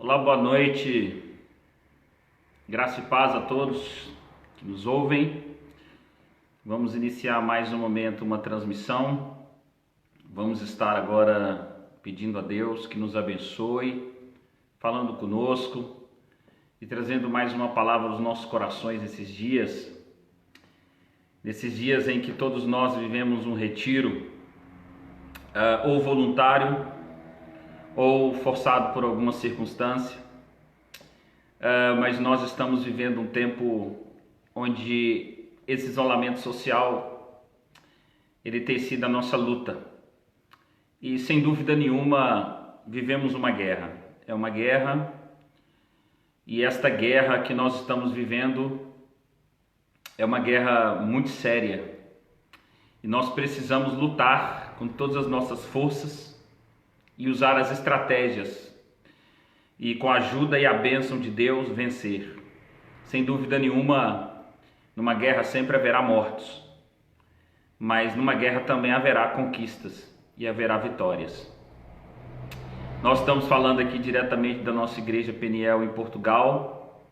Olá, boa noite, graça e paz a todos que nos ouvem. Vamos iniciar mais um momento, uma transmissão. Vamos estar agora pedindo a Deus que nos abençoe, falando conosco e trazendo mais uma palavra aos nossos corações nesses dias em que todos nós vivemos um retiro, ou voluntário, ou forçado por alguma circunstância, mas nós estamos vivendo um tempo onde esse isolamento social ele tem sido a nossa luta, e sem dúvida nenhuma vivemos uma guerra. É uma guerra, e esta guerra que nós estamos vivendo é uma guerra muito séria, e nós precisamos lutar com todas as nossas forças e usar as estratégias, e com a ajuda e a bênção de Deus vencer. Sem dúvida nenhuma, numa guerra sempre haverá mortos, mas numa guerra também haverá conquistas e haverá vitórias. Nós estamos falando aqui diretamente da nossa igreja Peniel em Portugal,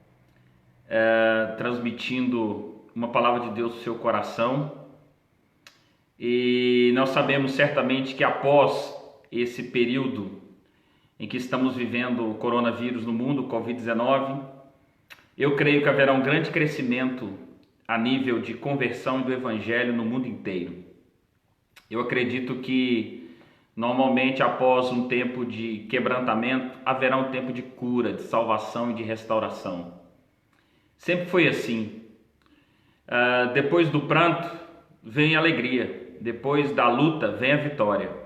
transmitindo uma palavra de Deus no seu coração, e nós sabemos certamente que após esse período em que estamos vivendo o coronavírus no mundo, o Covid-19, eu creio que haverá um grande crescimento a nível de conversão do Evangelho no mundo inteiro. Eu acredito que normalmente após um tempo de quebrantamento, haverá um tempo de cura, de salvação e de restauração. Sempre foi assim. Depois do pranto vem a alegria, depois da luta vem a vitória.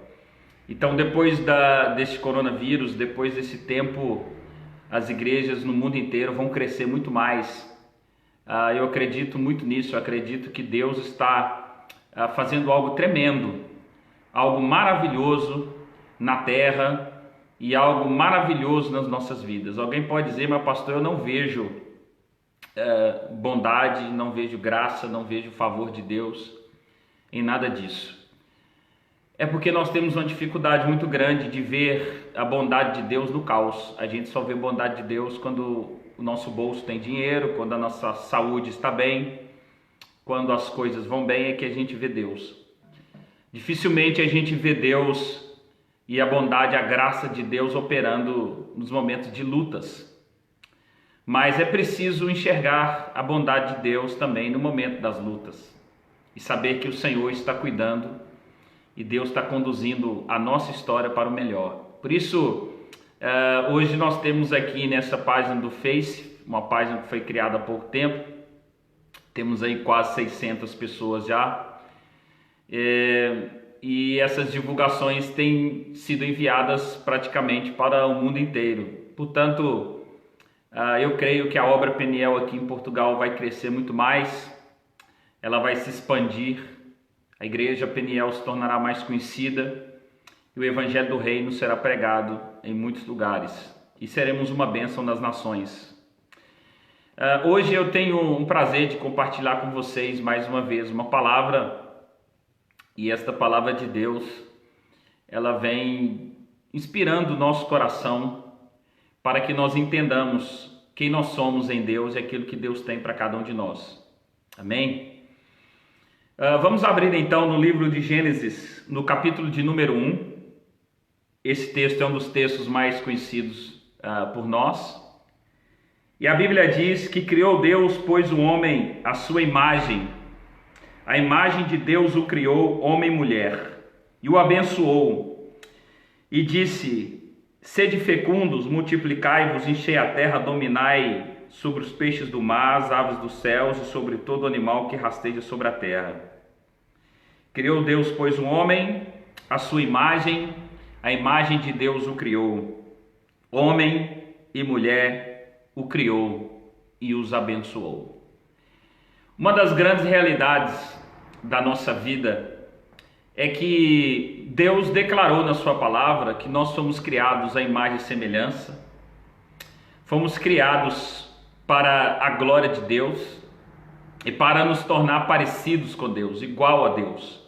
Então, depois desse coronavírus, depois desse tempo, as igrejas no mundo inteiro vão crescer muito mais. Eu acredito muito nisso. Eu acredito que Deus está fazendo algo tremendo, algo maravilhoso na terra e algo maravilhoso nas nossas vidas. Alguém pode dizer: mas pastor, eu não vejo bondade, não vejo graça, não vejo favor de Deus em nada disso. É porque nós temos uma dificuldade muito grande de ver a bondade de Deus no caos. A gente só vê a bondade de Deus quando o nosso bolso tem dinheiro, quando a nossa saúde está bem, quando as coisas vão bem, é que a gente vê Deus. Dificilmente a gente vê Deus e a bondade, a graça de Deus operando nos momentos de lutas. Mas é preciso enxergar a bondade de Deus também no momento das lutas e saber que o Senhor está cuidando e Deus está conduzindo a nossa história para o melhor. Por isso, hoje nós temos aqui nessa página do Face, uma página que foi criada há pouco tempo, temos aí quase 600 pessoas já, e essas divulgações têm sido enviadas praticamente para o mundo inteiro. Portanto, eu creio que a obra Peniel aqui em Portugal vai crescer muito mais, ela vai se expandir, a igreja Peniel se tornará mais conhecida e o evangelho do reino será pregado em muitos lugares e seremos uma bênção nas nações. Hoje eu tenho um prazer de compartilhar com vocês mais uma vez uma palavra, e esta palavra de Deus, ela vem inspirando o nosso coração para que nós entendamos quem nós somos em Deus e aquilo que Deus tem para cada um de nós. Amém? Vamos abrir então no livro de Gênesis, no capítulo de número 1. Esse texto é um dos textos mais conhecidos por nós. E a Bíblia diz que criou Deus, pois, o homem à sua imagem. A imagem de Deus o criou, homem e mulher, e o abençoou. E disse: sede fecundos, multiplicai-vos, enchei a terra, dominai sobre os peixes do mar, as aves dos céus e sobre todo animal que rasteja sobre a terra. Criou Deus, pois, um homem à sua imagem, a imagem de Deus o criou. Homem e mulher o criou e os abençoou. Uma das grandes realidades da nossa vida é que Deus declarou na sua palavra que nós somos criados à imagem e semelhança, fomos criados para a glória de Deus e para nos tornar parecidos com Deus, igual a Deus.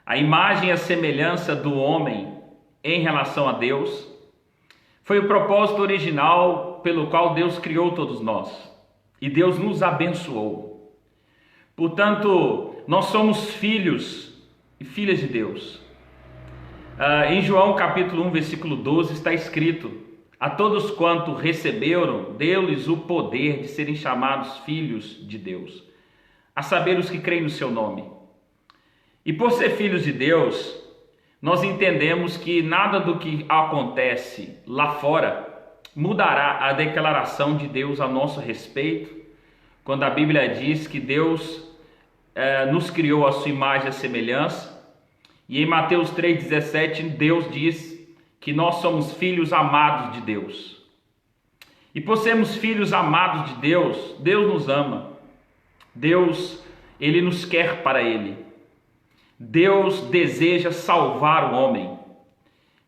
A imagem e a semelhança do homem em relação a Deus Foi o propósito original pelo qual Deus criou todos nós. E Deus nos abençoou. Portanto, nós somos filhos e filhas de Deus. Em João capítulo 1, versículo 12, está escrito: a todos quanto receberam, deu-lhes o poder de serem chamados filhos de Deus, a saber, os que creem no seu nome. E por ser filhos de Deus, nós entendemos que nada do que acontece lá fora mudará a declaração de Deus a nosso respeito, quando a Bíblia diz que Deus nos criou a sua imagem e a semelhança. E em Mateus 3,17, Deus diz que nós somos filhos amados de Deus. E por sermos filhos amados de Deus, Deus nos ama. Deus, Ele nos quer para Ele. Deus deseja salvar o homem.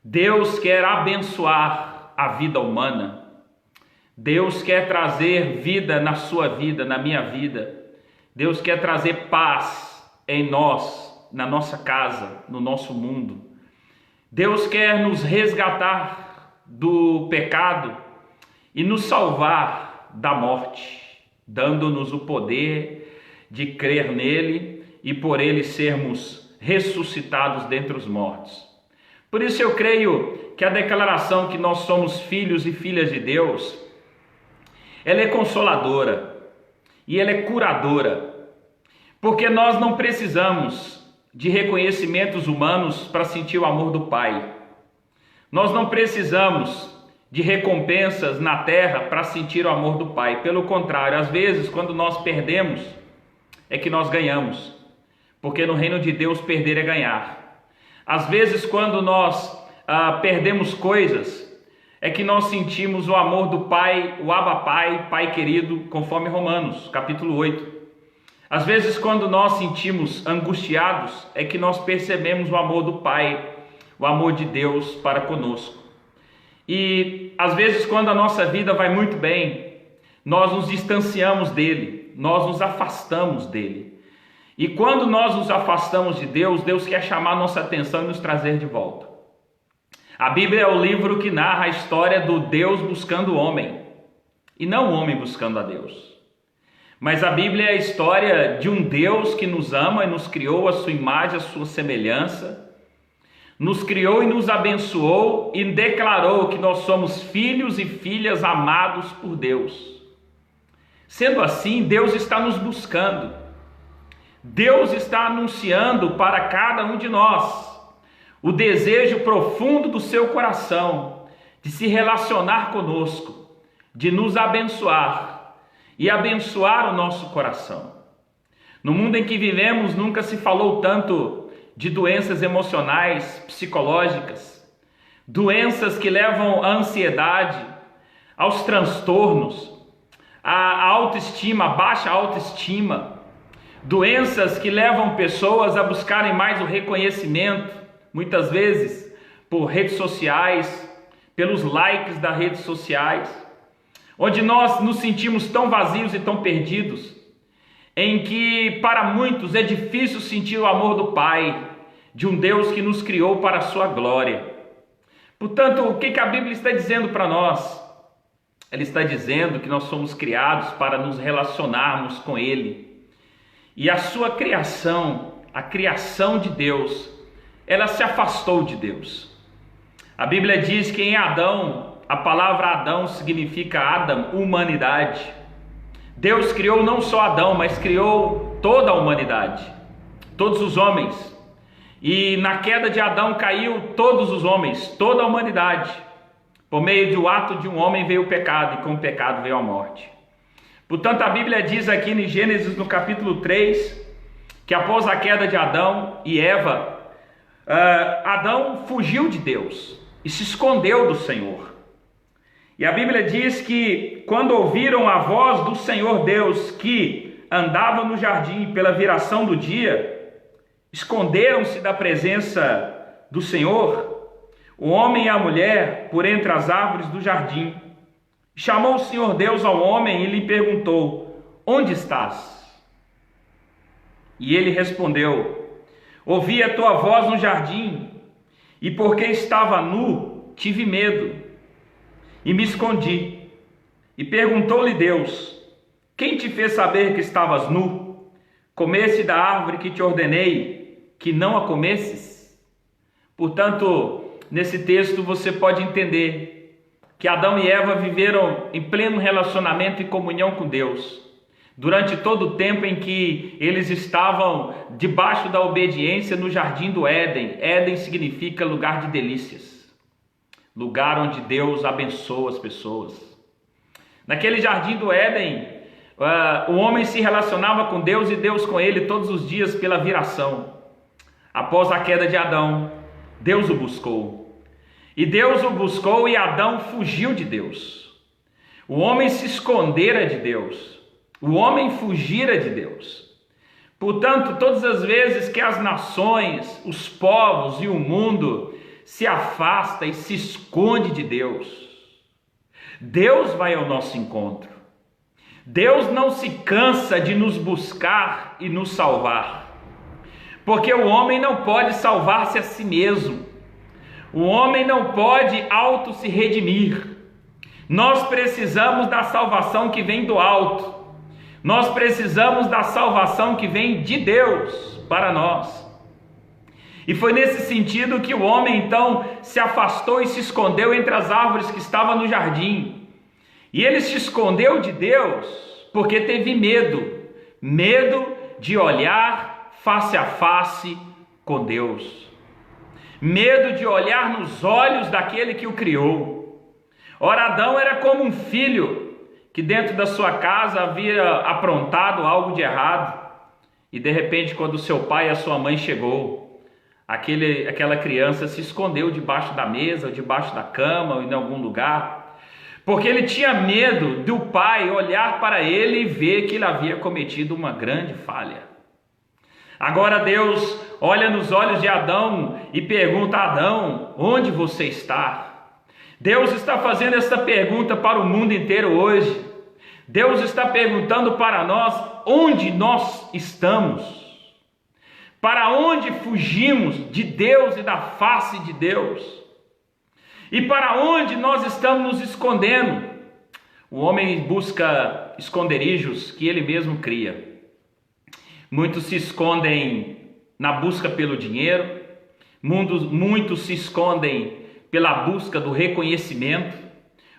Deus quer abençoar a vida humana. Deus quer trazer vida na sua vida, na minha vida. Deus quer trazer paz em nós, na nossa casa, no nosso mundo. Deus quer nos resgatar do pecado e nos salvar da morte, dando-nos o poder de crer nele e por ele sermos ressuscitados dentre os mortos. Por isso eu creio que a declaração que nós somos filhos e filhas de Deus, ela é consoladora e ela é curadora, porque nós não precisamos de reconhecimentos humanos para sentir o amor do Pai. Nós não precisamos de recompensas na terra para sentir o amor do Pai. Pelo contrário, às vezes, quando nós perdemos, é que nós ganhamos. Porque no reino de Deus, perder é ganhar. Às vezes, quando nós perdemos coisas, é que nós sentimos o amor do Pai, o Abba Pai, Pai querido, conforme Romanos, capítulo 8. Às vezes, quando nós sentimos angustiados, é que nós percebemos o amor do Pai, o amor de Deus para conosco. E às vezes, quando a nossa vida vai muito bem, nós nos distanciamos dele, nós nos afastamos dele. E quando nós nos afastamos de Deus, Deus quer chamar nossa atenção e nos trazer de volta. A Bíblia é o livro que narra a história do Deus buscando o homem, e não o homem buscando a Deus. Mas a Bíblia é a história de um Deus que nos ama e nos criou a sua imagem, a sua semelhança, nos criou e nos abençoou e declarou que nós somos filhos e filhas amados por Deus. Sendo assim, Deus está nos buscando. Deus está anunciando para cada um de nós o desejo profundo do seu coração de se relacionar conosco, de nos abençoar e abençoar o nosso coração. No mundo em que vivemos, nunca se falou tanto de doenças emocionais, psicológicas, doenças que levam à ansiedade, aos transtornos, à autoestima, à baixa autoestima, doenças que levam pessoas a buscarem mais o reconhecimento, muitas vezes por redes sociais, pelos likes das redes sociais, onde nós nos sentimos tão vazios e tão perdidos, em que para muitos é difícil sentir o amor do Pai, de um Deus que nos criou para a sua glória. Portanto, o que a Bíblia está dizendo para nós? Ela está dizendo que nós somos criados para nos relacionarmos com Ele. E a sua criação, a criação de Deus, ela se afastou de Deus. A Bíblia diz que em Adão, a palavra Adão significa Adam, humanidade. Deus criou não só Adão, mas criou toda a humanidade, todos os homens. E na queda de Adão caiu todos os homens, toda a humanidade. Por meio do ato de um homem veio o pecado, e com o pecado veio a morte. Portanto, a Bíblia diz aqui em Gênesis, no capítulo 3, que após a queda de Adão e Eva, Adão fugiu de Deus e se escondeu do Senhor. E a Bíblia diz que quando ouviram a voz do Senhor Deus que andava no jardim pela viração do dia, esconderam-se da presença do Senhor, o homem e a mulher, por entre as árvores do jardim. Chamou o Senhor Deus ao homem e lhe perguntou: onde estás? E ele respondeu: ouvi a tua voz no jardim, e porque estava nu, tive medo, e me escondi. E perguntou-lhe Deus: quem te fez saber que estavas nu? Comeste da árvore que te ordenei que não a comesses? Portanto, nesse texto você pode entender que Adão e Eva viveram em pleno relacionamento e comunhão com Deus durante todo o tempo em que eles estavam debaixo da obediência no jardim do Éden. Éden significa lugar de delícias, lugar onde Deus abençoa as pessoas. Naquele jardim do Éden, o homem se relacionava com Deus e Deus com ele todos os dias pela viração. Após a queda de Adão, Deus o buscou. E Deus o buscou e Adão fugiu de Deus. O homem se escondera de Deus. O homem fugira de Deus. Portanto, todas as vezes que as nações, os povos e o mundo se afasta e se esconde de Deus, Deus vai ao nosso encontro. Deus não se cansa de nos buscar e nos salvar, porque o homem não pode salvar-se a si mesmo. O homem não pode auto se redimir. Nós precisamos da salvação que vem do alto. Nós precisamos da salvação que vem de Deus para nós. E foi nesse sentido que o homem então se afastou e se escondeu entre as árvores que estavam no jardim. E ele se escondeu de Deus porque teve medo de olhar face a face com Deus, medo de olhar nos olhos daquele que o criou. Ora, Adão era como um filho que dentro da sua casa havia aprontado algo de errado, e de repente, quando seu pai e a sua mãe chegou, aquela criança se escondeu debaixo da mesa, ou debaixo da cama, ou em algum lugar, porque ele tinha medo do pai olhar para ele e ver que ele havia cometido uma grande falha. Agora Deus olha nos olhos de Adão e pergunta: Adão, onde você está? Deus está fazendo essa pergunta para o mundo inteiro hoje. Deus está perguntando para nós onde nós estamos, para onde fugimos de Deus e da face de Deus, e para onde nós estamos nos escondendo. O homem busca esconderijos que ele mesmo cria. Muitos se escondem na busca pelo dinheiro, muitos se escondem pela busca do reconhecimento,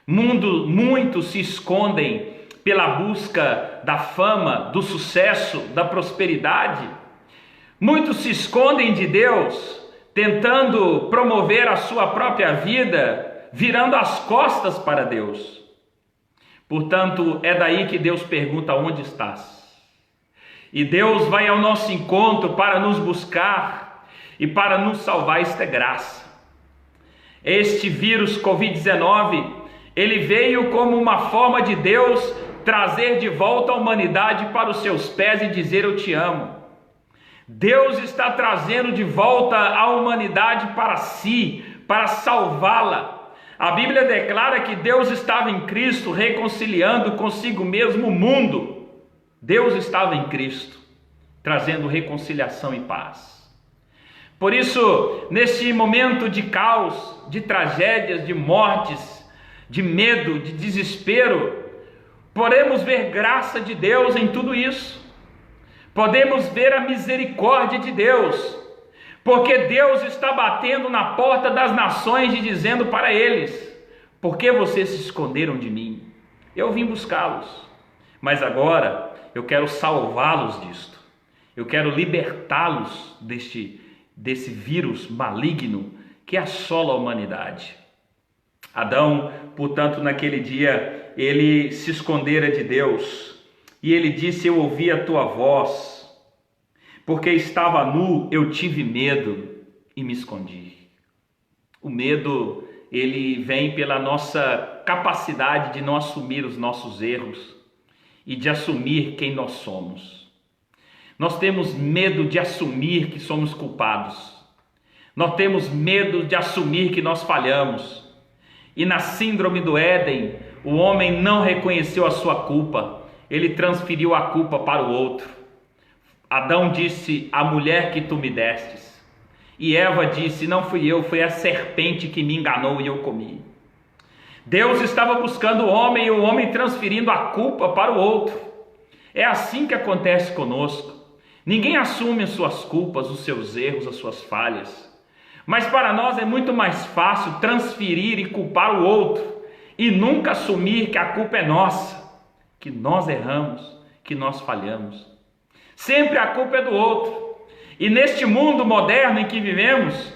muitos se escondem pela busca da fama, do sucesso, da prosperidade. Muitos se escondem de Deus, tentando promover a sua própria vida, virando as costas para Deus. Portanto, é daí que Deus pergunta: onde estás? E Deus vai ao nosso encontro para nos buscar e para nos salvar. Isto é graça. Este vírus Covid-19, ele veio como uma forma de Deus trazer de volta a humanidade para os seus pés e dizer: eu te amo. Deus está trazendo de volta a humanidade para si, para salvá-la. A Bíblia declara que Deus estava em Cristo reconciliando consigo mesmo o mundo. Deus estava em Cristo, trazendo reconciliação e paz. Por isso, neste momento de caos, de tragédias, de mortes, de medo, de desespero, podemos ver graça de Deus em tudo isso. Podemos ver a misericórdia de Deus, porque Deus está batendo na porta das nações e dizendo para eles: por que vocês se esconderam de mim? Eu vim buscá-los, mas agora eu quero salvá-los disto. Eu quero libertá-los desse vírus maligno que assola a humanidade. Adão, portanto, naquele dia, ele se escondera de Deus, e ele disse: eu ouvi a tua voz, porque estava nu, eu tive medo e me escondi. O medo, ele vem pela nossa capacidade de não assumir os nossos erros e de assumir quem nós somos. Nós temos medo de assumir que somos culpados. Nós temos medo de assumir que nós falhamos. E na síndrome do Éden, o homem não reconheceu a sua culpa. Ele transferiu a culpa para o outro. Adão disse: a mulher que tu me destes. E Eva disse: não fui eu, foi a serpente que me enganou e eu comi. Deus estava buscando o homem e o homem transferindo a culpa para o outro. É assim que acontece conosco. Ninguém assume as suas culpas, os seus erros, as suas falhas. Mas para nós é muito mais fácil transferir e culpar o outro e nunca assumir que a culpa é nossa, que nós erramos, que nós falhamos. Sempre a culpa é do outro. E neste mundo moderno em que vivemos,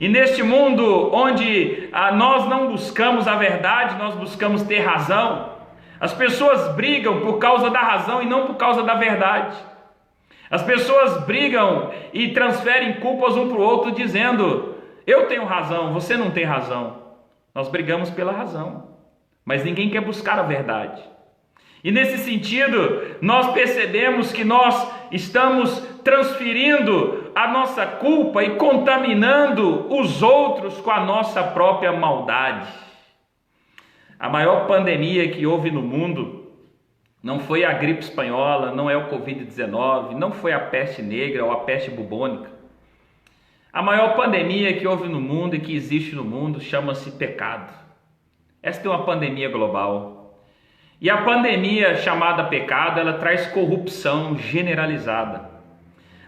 e neste mundo onde nós não buscamos a verdade, nós buscamos ter razão, as pessoas brigam por causa da razão e não por causa da verdade. As pessoas brigam e transferem culpas um para o outro dizendo: eu tenho razão, você não tem razão. Nós brigamos pela razão, mas ninguém quer buscar a verdade. E nesse sentido, nós percebemos que nós estamos transferindo a nossa culpa e contaminando os outros com a nossa própria maldade. A maior pandemia que houve no mundo não foi a gripe espanhola, não é o Covid-19, não foi a peste negra ou a peste bubônica. A maior pandemia que houve no mundo e que existe no mundo chama-se pecado. Esta é uma pandemia global. E a pandemia chamada pecado, ela traz corrupção generalizada.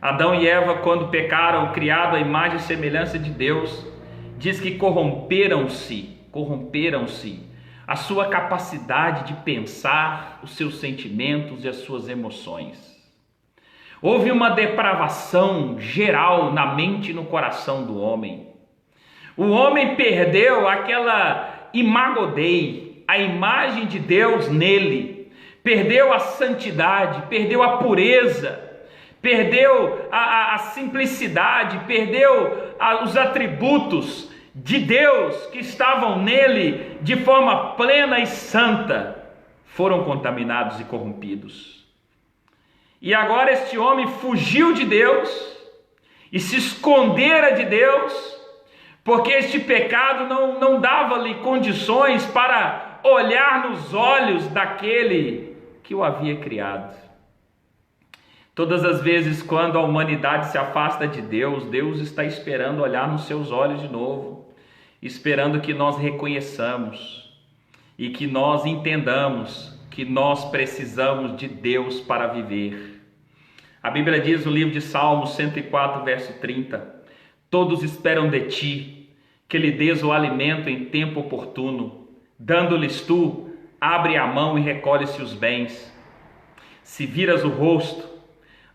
Adão e Eva, quando pecaram, criado à imagem e semelhança de Deus, diz que corromperam-se a sua capacidade de pensar, os seus sentimentos e as suas emoções. Houve uma depravação geral na mente e no coração do homem. O homem perdeu aquela imago Dei, a imagem de Deus nele, perdeu a santidade, perdeu a pureza, perdeu a simplicidade, perdeu os atributos de Deus que estavam nele de forma plena e santa, foram contaminados e corrompidos. E agora este homem fugiu de Deus e se escondera de Deus, porque este pecado não dava-lhe condições para olhar nos olhos daquele que o havia criado. Todas as vezes quando a humanidade se afasta de Deus, Deus está esperando olhar nos seus olhos de novo, esperando que nós reconheçamos e que nós entendamos que nós precisamos de Deus para viver. A Bíblia diz no livro de Salmos 104, verso 30, todos esperam de ti, que lhe dês o alimento em tempo oportuno, dando-lhes tu, abre a mão e recolhe-se os bens. Se viras o rosto,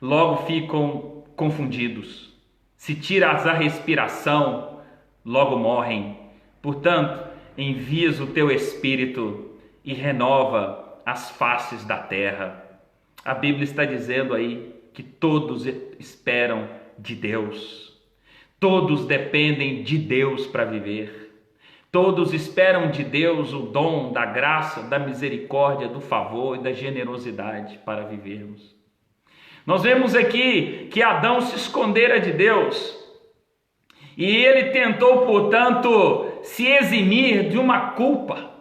logo ficam confundidos. Se tiras a respiração, logo morrem. Portanto, envias o teu Espírito e renova as faces da terra. A Bíblia está dizendo aí que todos esperam de Deus. Todos dependem de Deus para viver. Todos esperam de Deus o dom da graça, da misericórdia, do favor e da generosidade para vivermos. Nós vemos aqui que Adão se escondera de Deus e ele tentou, portanto, se eximir de uma culpa.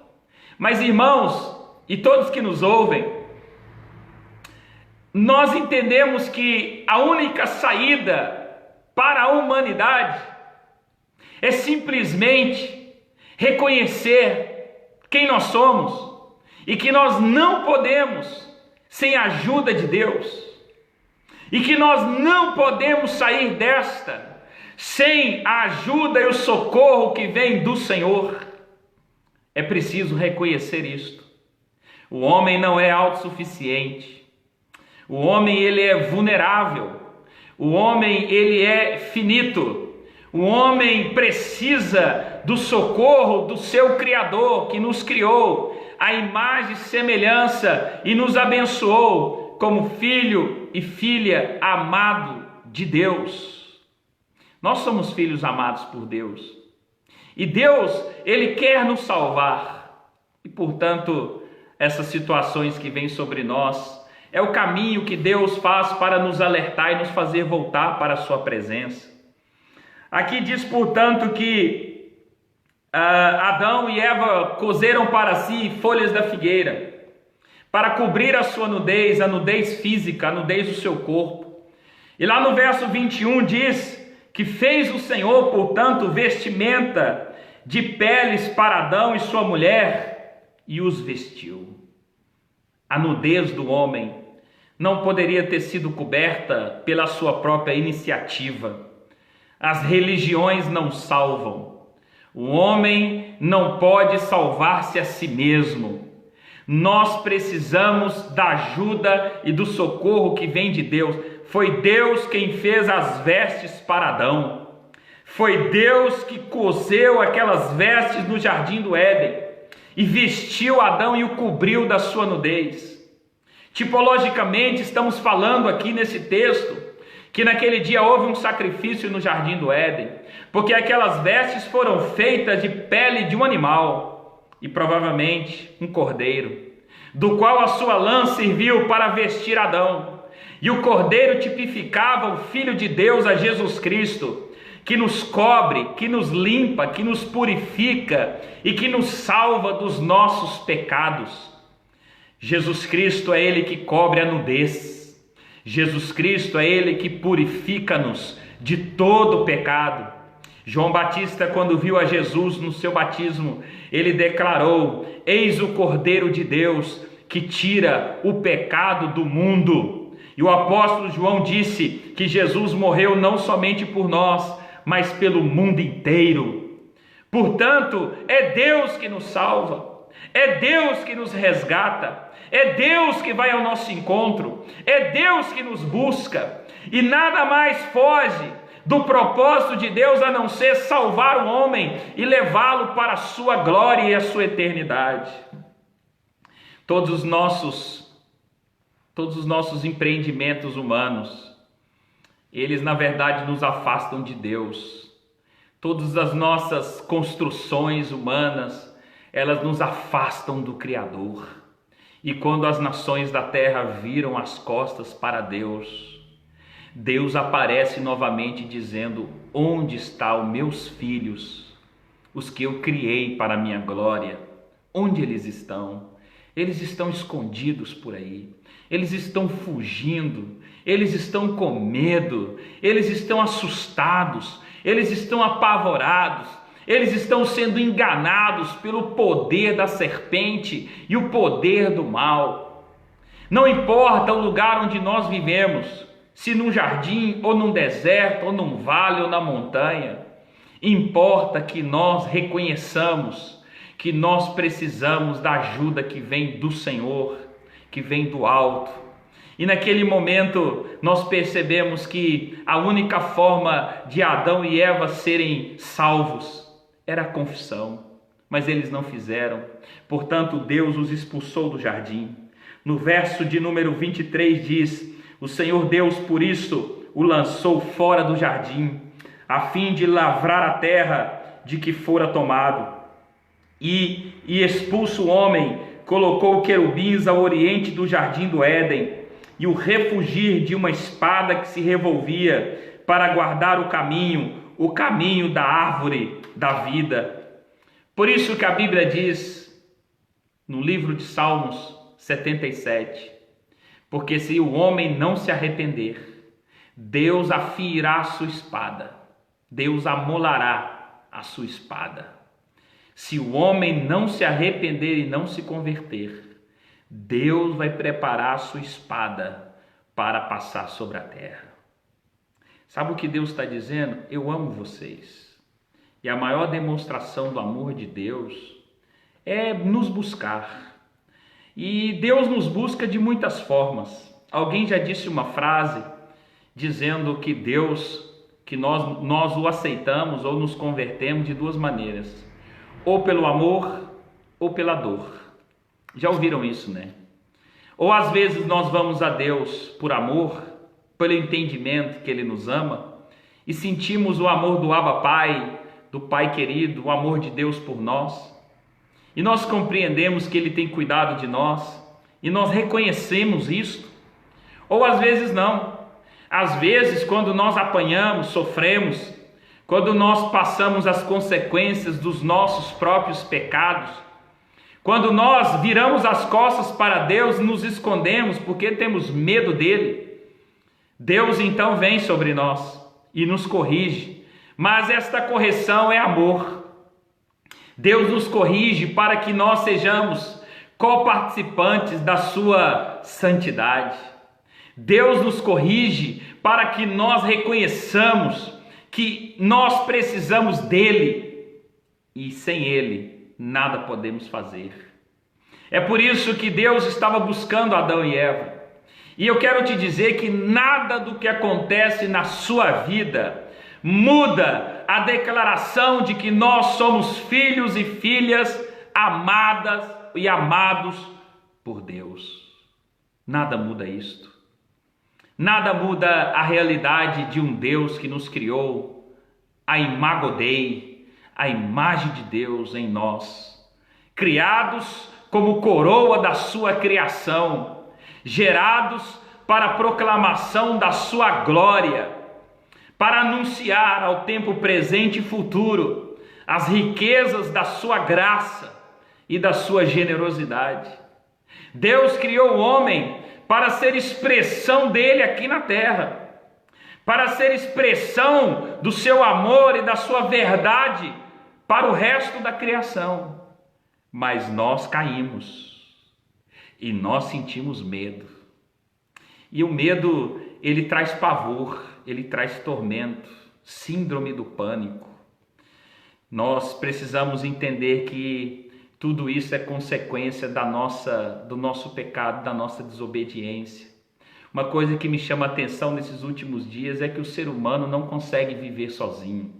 Mas, irmãos, e todos que nos ouvem, nós entendemos que a única saída para a humanidade é simplesmente reconhecer quem nós somos e que nós não podemos sem a ajuda de Deus e que nós não podemos sair desta sem a ajuda e o socorro que vem do Senhor. É preciso reconhecer isto. O homem não é autossuficiente. O homem, ele é vulnerável. O homem, ele é finito. O homem precisa do socorro do seu Criador, que nos criou à imagem e semelhança e nos abençoou como filho e filha amado de Deus. Nós somos filhos amados por Deus. E Deus, ele quer nos salvar. E, portanto, essas situações que vêm sobre nós é o caminho que Deus faz para nos alertar e nos fazer voltar para a sua presença. Aqui diz, portanto, que Adão e Eva coseram para si folhas da figueira, para cobrir a sua nudez, a nudez física, a nudez do seu corpo. E lá no verso 21 diz que fez o Senhor, portanto, vestimenta de peles para Adão e sua mulher e os vestiu. A nudez do homem não poderia ter sido coberta pela sua própria iniciativa. As religiões não salvam. O homem não pode salvar-se a si mesmo. Nós precisamos da ajuda e do socorro que vem de Deus. Foi Deus quem fez as vestes para Adão. Foi Deus que coseu aquelas vestes no jardim do Éden e vestiu Adão e o cobriu da sua nudez. Tipologicamente, estamos falando aqui nesse texto que naquele dia houve um sacrifício no jardim do Éden, porque aquelas vestes foram feitas de pele de um animal e provavelmente um cordeiro, do qual a sua lã serviu para vestir Adão. E o cordeiro tipificava o Filho de Deus, a Jesus Cristo, que nos cobre, que nos limpa, que nos purifica e que nos salva dos nossos pecados. Jesus Cristo é Ele que cobre a nudez. Jesus Cristo é Ele que purifica-nos de todo o pecado. João Batista, quando viu a Jesus no seu batismo, ele declarou: eis o Cordeiro de Deus que tira o pecado do mundo. E o apóstolo João disse que Jesus morreu não somente por nós, mas pelo mundo inteiro. Portanto, é Deus que nos salva, é Deus que nos resgata, é Deus que vai ao nosso encontro, é Deus que nos busca, e nada mais foge do propósito de Deus a não ser salvar o homem e levá-lo para a sua glória e a sua eternidade. Todos os nossos empreendimentos humanos, eles na verdade nos afastam de Deus. Todas as nossas construções humanas, elas nos afastam do Criador. E quando as nações da terra viram as costas para Deus, Deus aparece novamente dizendo: onde estão os meus filhos, os que eu criei para a minha glória? Onde eles estão? Eles estão escondidos por aí, eles estão fugindo, eles estão com medo, eles estão assustados, eles estão apavorados, eles estão sendo enganados pelo poder da serpente e o poder do mal. Não importa o lugar onde nós vivemos, se num jardim, ou num deserto, ou num vale, ou na montanha, importa que nós reconheçamos que nós precisamos da ajuda que vem do Senhor, que vem do alto. E naquele momento nós percebemos que a única forma de Adão e Eva serem salvos era a confissão, mas eles não fizeram. Portanto, Deus os expulsou do jardim. No verso de número 23 diz: o Senhor Deus, por isso, o lançou fora do jardim, a fim de lavrar a terra de que fora tomado. E expulso o homem, colocou querubins ao oriente do jardim do Éden, e o refugir de uma espada que se revolvia, para guardar o caminho da árvore da vida. Por isso que a Bíblia diz, no livro de Salmos 77, porque se o homem não se arrepender, Deus afiará a sua espada, Deus amolará a sua espada. Se o homem não se arrepender e não se converter, Deus vai preparar a sua espada para passar sobre a terra. Sabe o que Deus está dizendo? Eu amo vocês. E a maior demonstração do amor de Deus é nos buscar. E Deus nos busca de muitas formas. Alguém já disse uma frase dizendo que Deus, que nós o aceitamos ou nos convertemos de duas maneiras: ou pelo amor ou pela dor. Já ouviram isso, né? Ou às vezes nós vamos a Deus por amor, pelo entendimento que Ele nos ama, e sentimos o amor do Abba Pai, do Pai querido, o amor de Deus por nós, e nós compreendemos que Ele tem cuidado de nós, e nós reconhecemos isto. Ou às vezes não. Às vezes, quando nós apanhamos, sofremos, quando nós passamos as consequências dos nossos próprios pecados, quando nós viramos as costas para Deus e nos escondemos porque temos medo dele, Deus então vem sobre nós e nos corrige. Mas esta correção é amor. Deus nos corrige para que nós sejamos coparticipantes da sua santidade. Deus nos corrige para que nós reconheçamos que nós precisamos dele e sem ele nada podemos fazer. É por isso que Deus estava buscando Adão e Eva. E eu quero te dizer que nada do que acontece na sua vida muda a declaração de que nós somos filhos e filhas amadas e amados por Deus. Nada muda isto. Nada muda a realidade de um Deus que nos criou, a imago Dei, a imagem de Deus em nós, criados como coroa da sua criação, gerados para a proclamação da sua glória, para anunciar ao tempo presente e futuro as riquezas da sua graça e da sua generosidade. Deus criou o homem para ser expressão dele aqui na terra, para ser expressão do seu amor e da sua verdade para o resto da criação. Mas nós caímos e nós sentimos medo. E o medo, ele traz pavor, ele traz tormento, síndrome do pânico. Nós precisamos entender que tudo isso é consequência do nosso pecado, da nossa desobediência. Uma coisa que me chama a atenção nesses últimos dias é que o ser humano não consegue viver sozinho.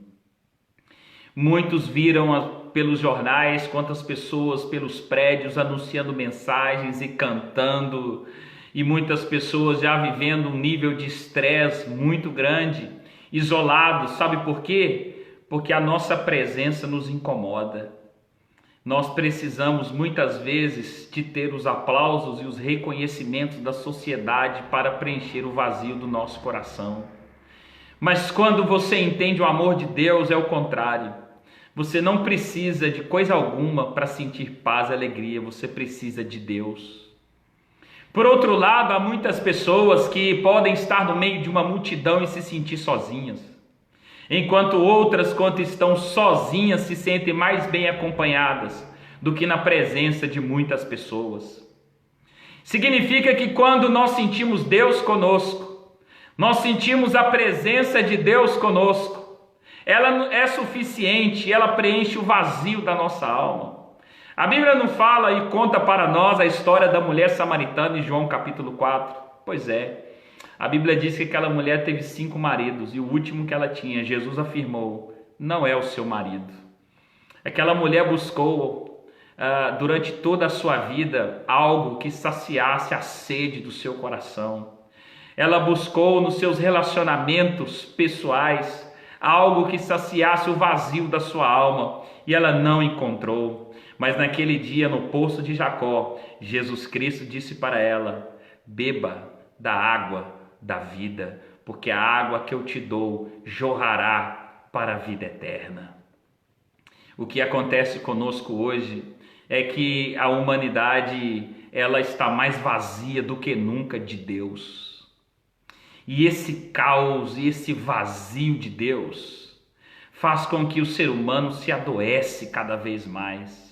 Muitos viram pelos jornais quantas pessoas pelos prédios anunciando mensagens e cantando, e muitas pessoas já vivendo um nível de estresse muito grande, isolados. Sabe por quê? Porque a nossa presença nos incomoda. Nós precisamos muitas vezes de ter os aplausos e os reconhecimentos da sociedade para preencher o vazio do nosso coração. Mas quando você entende o amor de Deus, é o contrário. Você não precisa de coisa alguma para sentir paz e alegria, você precisa de Deus. Por outro lado, há muitas pessoas que podem estar no meio de uma multidão e se sentir sozinhas, enquanto outras, quando estão sozinhas, se sentem mais bem acompanhadas do que na presença de muitas pessoas. Significa que quando nós sentimos Deus conosco, nós sentimos a presença de Deus conosco, ela é suficiente, ela preenche o vazio da nossa alma. A Bíblia não fala e conta para nós a história da mulher samaritana em João capítulo 4? Pois é. A Bíblia diz que aquela mulher teve 5 maridos e o último que ela tinha, Jesus afirmou, não é o seu marido. Aquela mulher buscou durante toda a sua vida algo que saciasse a sede do seu coração. Ela buscou nos seus relacionamentos pessoais algo que saciasse o vazio da sua alma e ela não encontrou. Mas naquele dia no poço de Jacó, Jesus Cristo disse para ela, beba da água da vida, porque a água que eu te dou jorrará para a vida eterna. O que acontece conosco hoje é que a humanidade ela está mais vazia do que nunca de Deus. E esse caos e esse vazio de Deus faz com que o ser humano se adoece cada vez mais.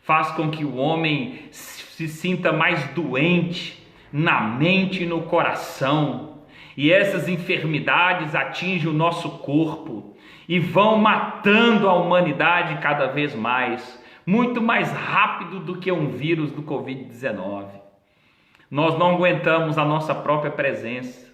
Faz com que o homem se sinta mais doente na mente e no coração, e essas enfermidades atingem o nosso corpo e vão matando a humanidade cada vez mais, muito mais rápido do que um vírus do Covid-19. Nós não aguentamos a nossa própria presença,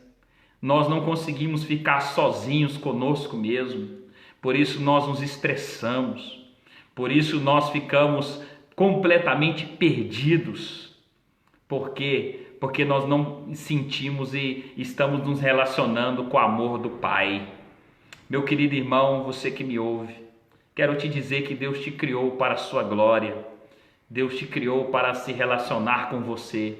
nós não conseguimos ficar sozinhos conosco mesmo, por isso nós nos estressamos, por isso nós ficamos completamente perdidos. Por quê? Porque nós não sentimos e estamos nos relacionando com o amor do Pai. Meu querido irmão, você que me ouve, quero te dizer que Deus te criou para a sua glória. Deus te criou para se relacionar com você.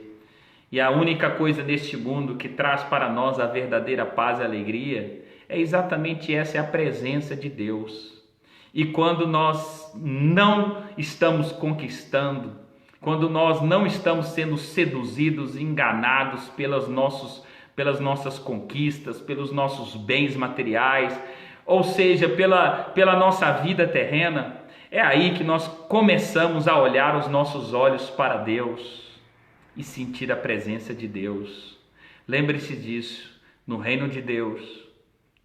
E a única coisa neste mundo que traz para nós a verdadeira paz e alegria é exatamente essa, é a presença de Deus. E quando nós não estamos conquistando, quando nós não estamos sendo seduzidos, enganados pelas nossas conquistas, pelos nossos bens materiais, ou seja, pela nossa vida terrena, É aí que nós começamos a olhar os nossos olhos para Deus e sentir a presença de Deus. Lembre-se disso, no reino de Deus,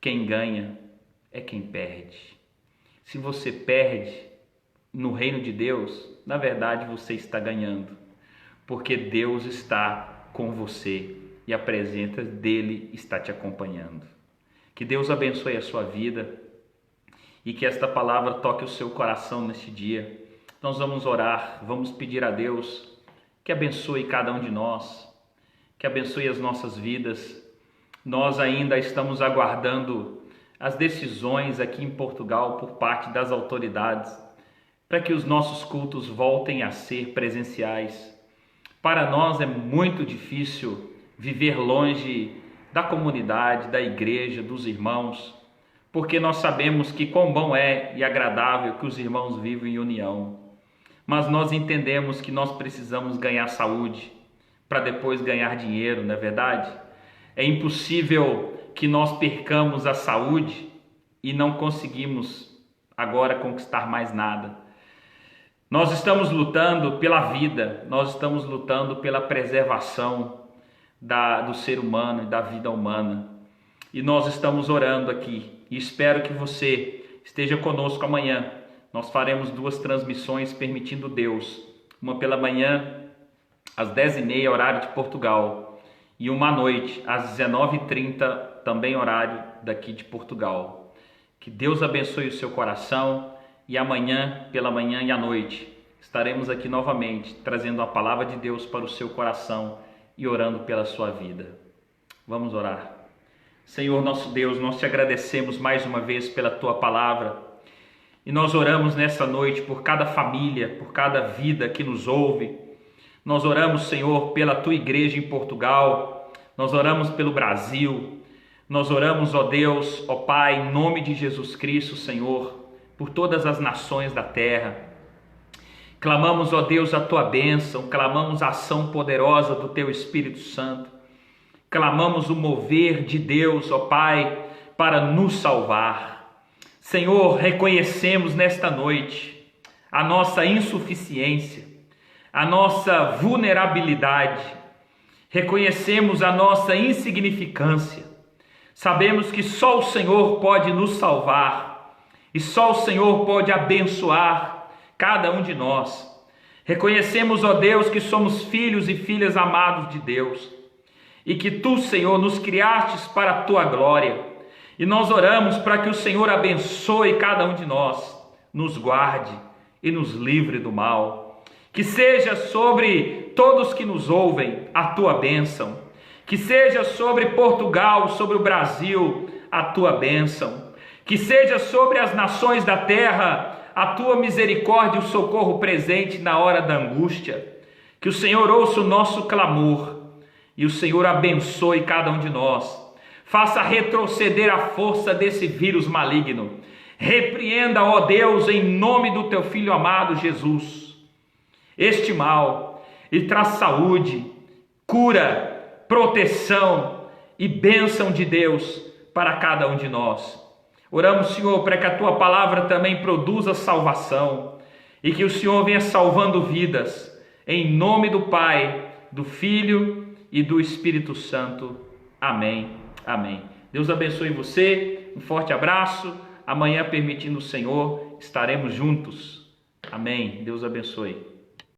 quem ganha é quem perde. Se você perde no reino de Deus, na verdade você está ganhando, porque Deus está com você e a presença dele está te acompanhando. Que Deus abençoe a sua vida e que esta palavra toque o seu coração neste dia. Nós vamos orar, vamos pedir a Deus que abençoe cada um de nós, que abençoe as nossas vidas. Nós ainda estamos aguardando as decisões aqui em Portugal por parte das autoridades para que os nossos cultos voltem a ser presenciais. Para nós é muito difícil viver longe da comunidade, da igreja, dos irmãos, porque nós sabemos que quão bom é e agradável que os irmãos vivem em união. Mas nós entendemos que nós precisamos ganhar saúde para depois ganhar dinheiro, não é verdade? É impossível que nós percamos a saúde e não conseguimos agora conquistar mais nada. Nós estamos lutando pela vida, nós estamos lutando pela preservação do ser humano e da vida humana. E nós estamos orando aqui e espero que você esteja conosco amanhã. Nós faremos 2 transmissões permitindo Deus, uma pela manhã às 10h30 horário de Portugal e uma à noite às 19h30 também horário daqui de Portugal. Que Deus abençoe o seu coração e amanhã pela manhã e à noite estaremos aqui novamente trazendo a palavra de Deus para o seu coração e orando pela sua vida. Vamos orar. Senhor nosso Deus, nós te agradecemos mais uma vez pela tua palavra e nós oramos nessa noite por cada família, por cada vida que nos ouve. Nós oramos, Senhor, pela tua igreja em Portugal, nós oramos pelo Brasil, nós oramos, ó Deus, ó Pai, em nome de Jesus Cristo, Senhor, por todas as nações da terra. Clamamos, ó Deus, a tua bênção, clamamos a ação poderosa do teu Espírito Santo, clamamos o mover de Deus, ó Pai, para nos salvar. Senhor, reconhecemos nesta noite a nossa insuficiência, a nossa vulnerabilidade, reconhecemos a nossa insignificância, sabemos que só o Senhor pode nos salvar e só o Senhor pode abençoar cada um de nós. Reconhecemos, ó Deus, que somos filhos e filhas amados de Deus e que tu, Senhor, nos criastes para a tua glória. E nós oramos para que o Senhor abençoe cada um de nós, nos guarde e nos livre do mal. Que seja sobre todos que nos ouvem a tua bênção. Que seja sobre Portugal, sobre o Brasil, a tua bênção. Que seja sobre as nações da terra a tua misericórdia e o socorro presente na hora da angústia. Que o Senhor ouça o nosso clamor e o Senhor abençoe cada um de nós. Faça retroceder a força desse vírus maligno. Repreenda, ó Deus, em nome do teu Filho amado Jesus, este mal e traz saúde, cura, proteção e bênção de Deus para cada um de nós. Oramos, Senhor, para que a tua palavra também produza salvação e que o Senhor venha salvando vidas, em nome do Pai, do Filho e do Espírito Santo. Amém. Amém. Deus abençoe você, um forte abraço. Amanhã, permitindo o Senhor, estaremos juntos. Amém. Deus abençoe.